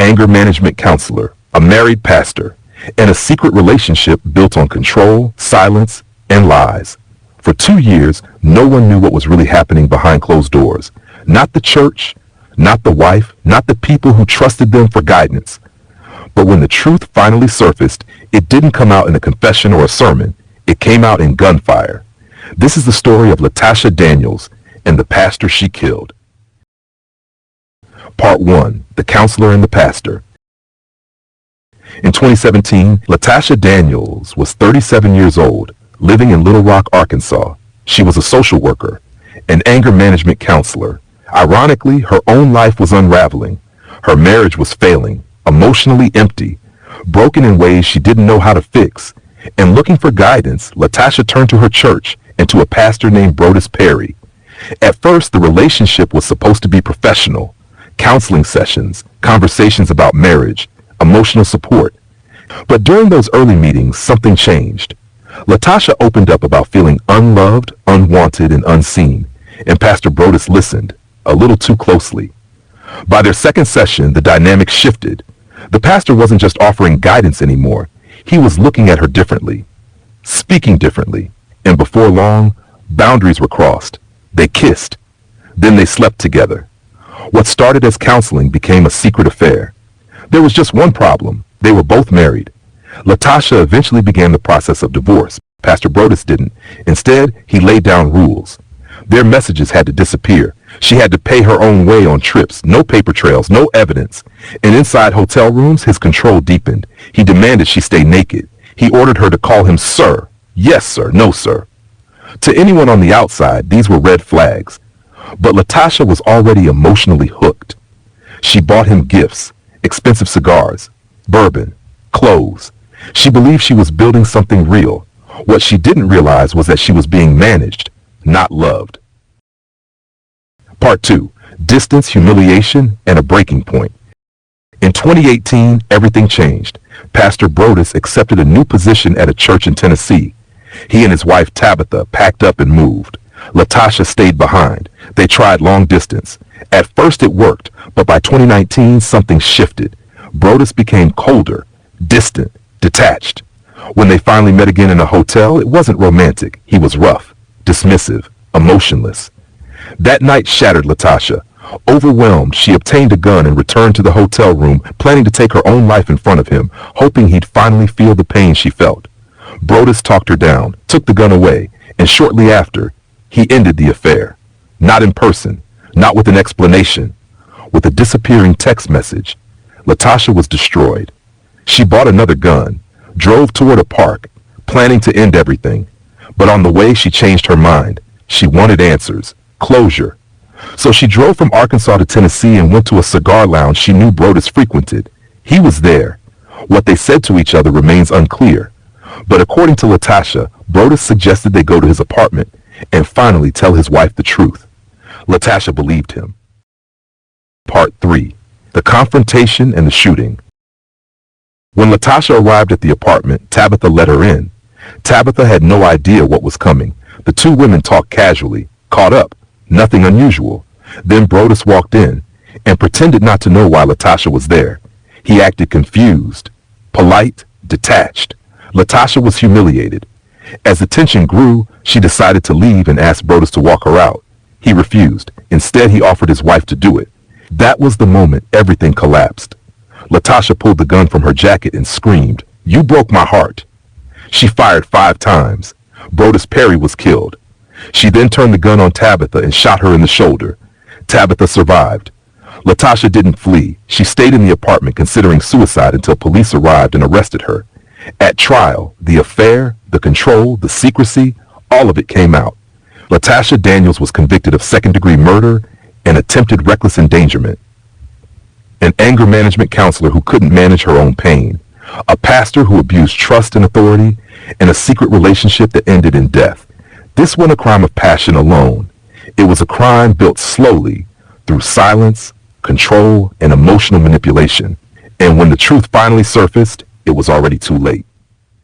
anger management counselor, a married pastor, and a secret relationship built on control, silence, and lies. For 2 years, no one knew what was really happening behind closed doors. Not the church, not the wife, not the people who trusted them for guidance. But when the truth finally surfaced, it didn't come out in a confession or a sermon. It came out in gunfire. This is the story of Latoshia Daniels and the pastor she killed. Part 1. The Counselor and the Pastor. In 2017, Latoshia Daniels was 37 years old, living in Little Rock, Arkansas. She was a social worker, an anger management counselor. Ironically, her own life was unraveling. Her marriage was failing, emotionally empty, broken in ways she didn't know how to fix. And looking for guidance, Latoshia turned to her church and to a pastor named Brodes Perry. At first, the relationship was supposed to be professional. Counseling sessions, conversations about marriage, emotional support. But during those early meetings, something changed. Latoshia opened up about feeling unloved, unwanted, and unseen, and Pastor Brodes listened, a little too closely. By their second session, the dynamic shifted. The pastor wasn't just offering guidance anymore. He was looking at her differently, speaking differently, and before long, boundaries were crossed. They kissed. Then they slept together. What started as counseling became a secret affair. There was just one problem. They were both married. Latoshia eventually began the process of divorce. Pastor Brodes didn't. Instead, he laid down rules. Their messages had to disappear. She had to pay her own way on trips, no paper trails, no evidence. And inside hotel rooms, his control deepened. He demanded she stay naked. He ordered her to call him sir. Yes, sir. No, sir. To anyone on the outside, these were red flags. But Latoshia was already emotionally hooked. She bought him gifts, expensive cigars, bourbon, clothes. She believed she was building something real. What she didn't realize was that she was being managed, not loved. Part 2. Distance, humiliation, and a breaking point. In 2018, everything changed. Pastor Brodes accepted a new position at a church in Tennessee. He and his wife Tabitha packed up and moved. Latoshia stayed behind. They tried long distance. At first it worked, but by 2019 something shifted. Brodes became colder, distant, detached. When they finally met again in a hotel, it wasn't romantic. He was rough, dismissive, emotionless. That night shattered Latoshia. Overwhelmed, she obtained a gun and returned to the hotel room, planning to take her own life in front of him, hoping he'd finally feel the pain she felt. Brodes talked her down, took the gun away, and shortly after, he ended the affair. Not in person, not with an explanation, with a disappearing text message. Latoshia was destroyed. She bought another gun, drove toward a park, planning to end everything. But on the way, she changed her mind. She wanted answers, closure. So she drove from Arkansas to Tennessee and went to a cigar lounge she knew Brodes frequented. He was there. What they said to each other remains unclear. But according to Latoshia, Brodes suggested they go to his apartment and finally tell his wife the truth. Latoshia believed him. Part 3. The confrontation and the shooting. When Latoshia arrived at the apartment, Tabitha let her in. Tabitha had no idea what was coming. The two women talked casually, caught up, nothing unusual. Then Brodes walked in and pretended not to know why Latoshia was there. He acted confused, polite, detached. Latoshia was humiliated. As the tension grew, she decided to leave and asked Brodes to walk her out. He refused. Instead, he offered his wife to do it. That was the moment everything collapsed. Latoshia pulled the gun from her jacket and screamed, "You broke my heart." She fired 5 times. Brodes Perry was killed. She then turned the gun on Tabitha and shot her in the shoulder. Tabitha survived. Latoshia didn't flee. She stayed in the apartment considering suicide until police arrived and arrested her. At trial, the affair, the control, the secrecy, all of it came out. Latoshia Daniels was convicted of second-degree murder and attempted reckless endangerment. An anger management counselor who couldn't manage her own pain. A pastor who abused trust and authority, and a secret relationship that ended in death. This wasn't a crime of passion alone. It was a crime built slowly through silence, control, and emotional manipulation. And when the truth finally surfaced, it was already too late.